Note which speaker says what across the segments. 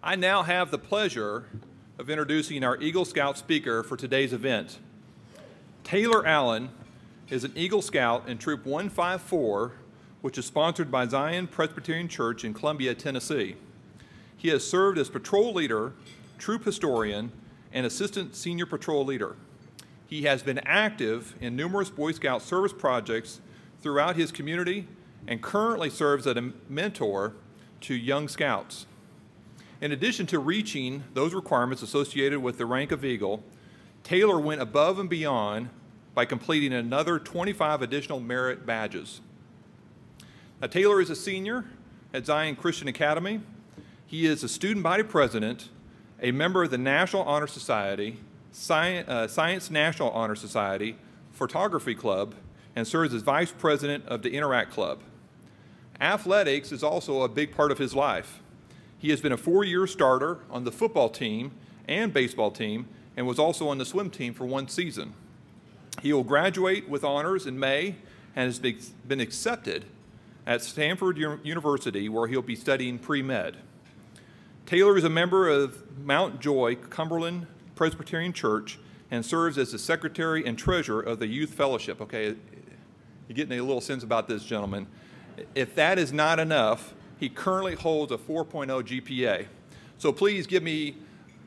Speaker 1: I now have the pleasure of introducing our Eagle Scout speaker for today's event. Taylor Allen is an Eagle Scout in Troop 154, which is sponsored by Zion Presbyterian Church in Columbia, Tennessee. He has served as patrol leader, troop historian, and assistant senior patrol leader. He has been active in numerous Boy Scout service projects throughout his community and currently serves as a mentor to young scouts. In addition to reaching those requirements associated with the rank of Eagle, Taylor went above and beyond by completing another 25 additional merit badges. Now, Taylor is a senior at Zion Christian Academy. He is a student body president, a member of the National Honor Society, Science National Honor Society, Photography Club, and serves as vice president of the Interact Club. Athletics is also a big part of his life. He has been a 4-year starter on the football team and baseball team and was also on the swim team for 1 season. He will graduate with honors in May and has been accepted at Stanford University, where he'll be studying pre-med. Taylor is a member of Mount Joy Cumberland Presbyterian Church and serves as the secretary and treasurer of the Youth Fellowship. Okay, you're getting a little sense about this gentleman. If that is not enough, he currently holds a 4.0 GPA. So please give me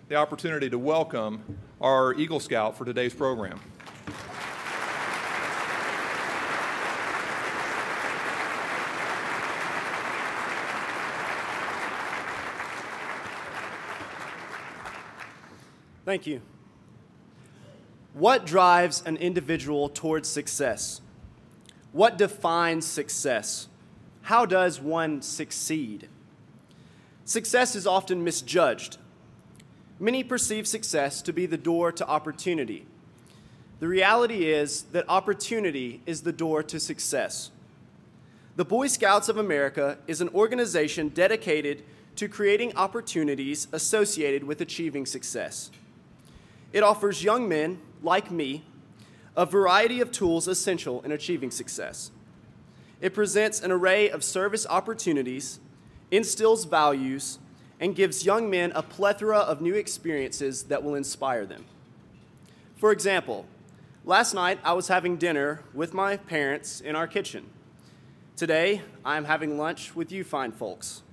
Speaker 1: the opportunity to welcome our Eagle Scout for today's program.
Speaker 2: Thank you. What drives an individual towards success? What defines success? How does one succeed? Success is often misjudged. Many perceive success to be the door to opportunity. The reality is that opportunity is the door to success. The Boy Scouts of America is an organization dedicated to creating opportunities associated with achieving success. It offers young men, like me, a variety of tools essential in achieving success. It presents an array of service opportunities, instills values, and gives young men a plethora of new experiences that will inspire them. For example, last night I was having dinner with my parents in our kitchen. Today, I am having lunch with you fine folks.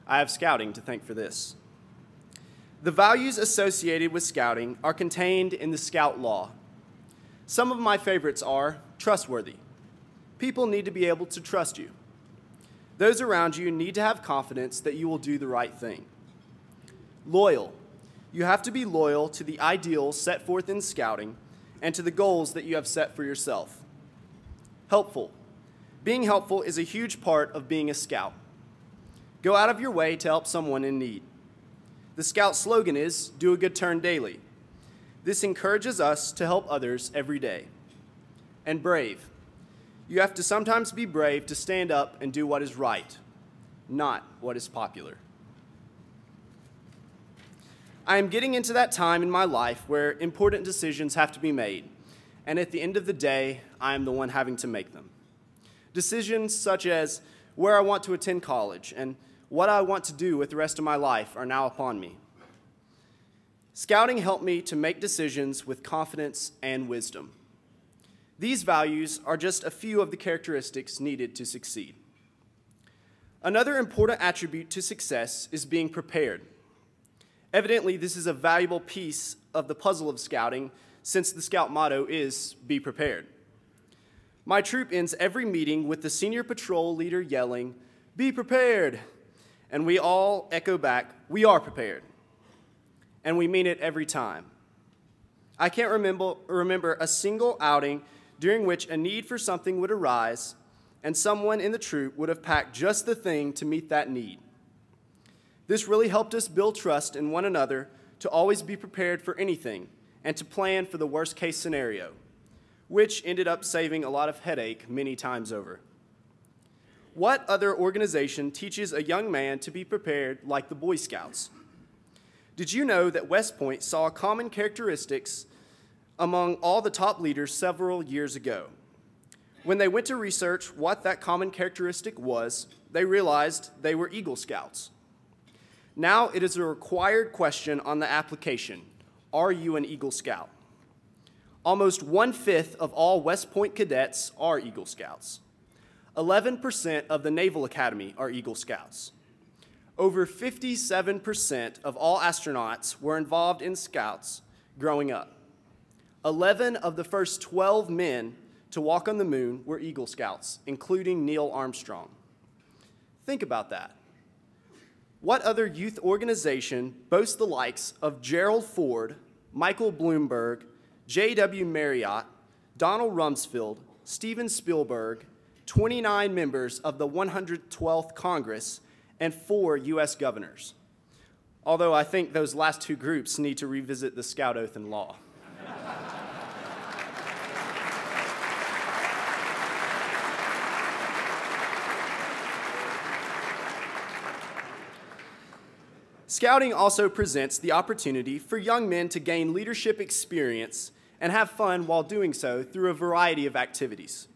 Speaker 2: I have scouting to thank for this. The values associated with scouting are contained in the Scout Law. Some of my favorites are trustworthy. People need to be able to trust you. Those around you need to have confidence that you will do the right thing. Loyal. You have to be loyal to the ideals set forth in scouting and to the goals that you have set for yourself. Helpful. Being helpful is a huge part of being a scout. Go out of your way to help someone in need. The Scout slogan is, "Do a good turn daily." This encourages us to help others every day. And brave. You have to sometimes be brave to stand up and do what is right, not what is popular. I am getting into that time in my life where important decisions have to be made, and at the end of the day, I am the one having to make them. Decisions such as where I want to attend college and what I want to do with the rest of my life are now upon me. Scouting helped me to make decisions with confidence and wisdom. These values are just a few of the characteristics needed to succeed. Another important attribute to success is being prepared. Evidently, this is a valuable piece of the puzzle of scouting, since the Scout motto is, "Be prepared." My troop ends every meeting with the senior patrol leader yelling, "Be prepared!" And we all echo back, "We are prepared." And we mean it every time. I can't remember a single outing during which a need for something would arise and someone in the troop would have packed just the thing to meet that need. This really helped us build trust in one another to always be prepared for anything and to plan for the worst-case scenario, which ended up saving a lot of headache many times over. What other organization teaches a young man to be prepared like the Boy Scouts? Did you know that West Point saw common characteristics among all the top leaders several years ago? When they went to research what that common characteristic was, they realized they were Eagle Scouts. Now it is a required question on the application. Are you an Eagle Scout? Almost 1/5 of all West Point cadets are Eagle Scouts. 11% of the Naval Academy are Eagle Scouts. Over 57% of all astronauts were involved in Scouts growing up. 11 of the first 12 men to walk on the moon were Eagle Scouts, including Neil Armstrong. Think about that. What other youth organization boasts the likes of Gerald Ford, Michael Bloomberg, J.W. Marriott, Donald Rumsfeld, Steven Spielberg, 29 members of the 112th Congress, and 4 U.S. governors? Although I think those last 2 groups need to revisit the Scout Oath and Law. Scouting also presents the opportunity for young men to gain leadership experience and have fun while doing so through a variety of activities.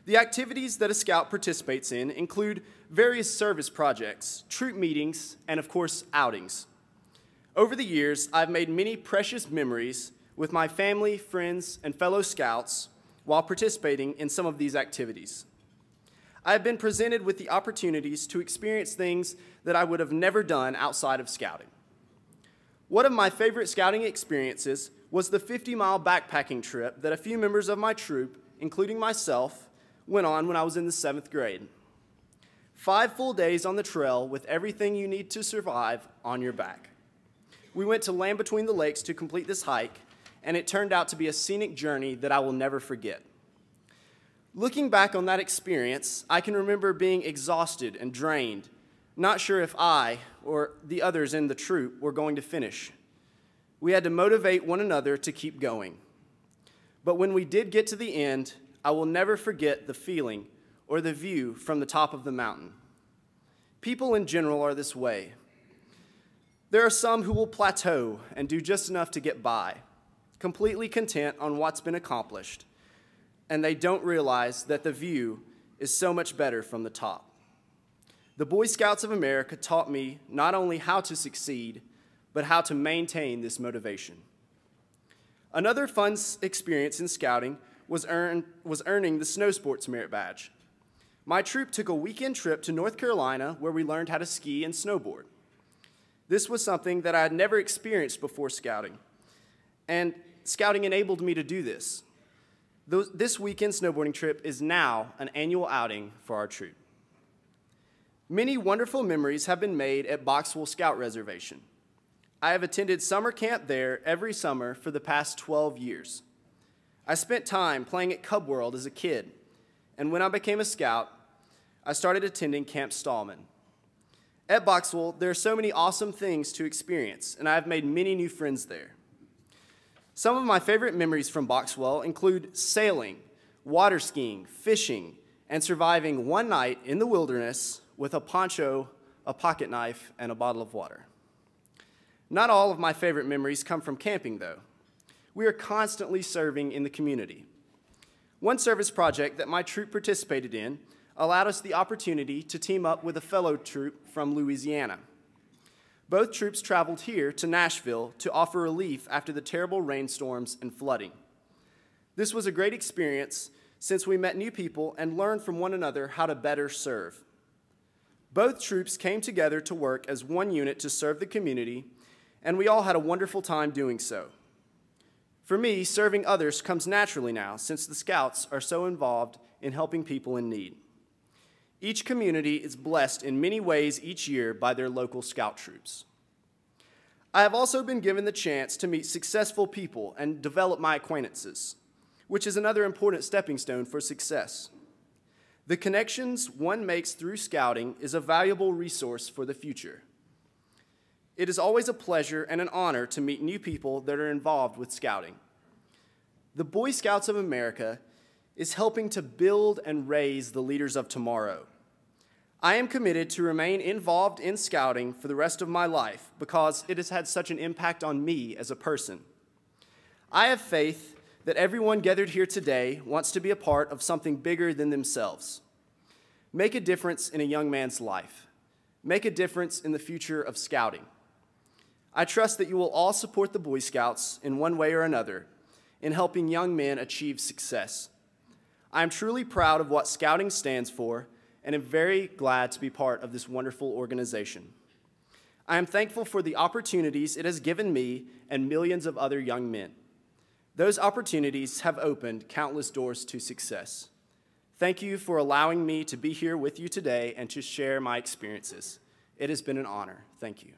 Speaker 2: The activities that a Scout participates in include various service projects, troop meetings, and of course, outings. Over the years, I've made many precious memories with my family, friends, and fellow Scouts while participating in some of these activities. I have been presented with the opportunities to experience things that I would have never done outside of Scouting. One of my favorite Scouting experiences was the 50-mile backpacking trip that a few members of my troop, including myself, went on when I was in the 7th grade. 5 full days on the trail with everything you need to survive on your back. We went to Land Between the Lakes to complete this hike, and it turned out to be a scenic journey that I will never forget. Looking back on that experience, I can remember being exhausted and drained, not sure if I or the others in the troop were going to finish. We had to motivate one another to keep going. But when we did get to the end, I will never forget the feeling or the view from the top of the mountain. People in general are this way. There are some who will plateau and do just enough to get by, completely content on what's been accomplished, and they don't realize that the view is so much better from the top. The Boy Scouts of America taught me not only how to succeed, but how to maintain this motivation. Another fun experience in Scouting was earning the Snow Sports Merit Badge. My troop took a weekend trip to North Carolina where we learned how to ski and snowboard. This was something that I had never experienced before Scouting, and Scouting enabled me to do this. This weekend snowboarding trip is now an annual outing for our troop. Many wonderful memories have been made at Boxwell Scout Reservation. I have attended summer camp there every summer for the past 12 years. I spent time playing at Cub World as a kid, and when I became a Scout, I started attending Camp Stallman. At Boxwell, there are so many awesome things to experience, and I have made many new friends there. Some of my favorite memories from Boxwell include sailing, water skiing, fishing, and surviving one night in the wilderness with a poncho, a pocket knife, and a bottle of water. Not all of my favorite memories come from camping, though. We are constantly serving in the community. One service project that my troop participated in allowed us the opportunity to team up with a fellow troop from Louisiana. Both troops traveled here to Nashville to offer relief after the terrible rainstorms and flooding. This was a great experience since we met new people and learned from one another how to better serve. Both troops came together to work as one unit to serve the community, and we all had a wonderful time doing so. For me, serving others comes naturally now since the Scouts are so involved in helping people in need. Each community is blessed in many ways each year by their local Scout troops. I have also been given the chance to meet successful people and develop my acquaintances, which is another important stepping stone for success. The connections one makes through Scouting is a valuable resource for the future. It is always a pleasure and an honor to meet new people that are involved with Scouting. The Boy Scouts of America is helping to build and raise the leaders of tomorrow. I am committed to remain involved in Scouting for the rest of my life because it has had such an impact on me as a person. I have faith that everyone gathered here today wants to be a part of something bigger than themselves. Make a difference in a young man's life. make a difference in the future of scouting. I trust that you will all support the Boy Scouts in one way or another in helping young men achieve success. I am truly proud of what Scouting stands for and am very glad to be part of this wonderful organization. I am thankful for the opportunities it has given me and millions of other young men. Those opportunities have opened countless doors to success. Thank you for allowing me to be here with you today and to share my experiences. It has been an honor. Thank you.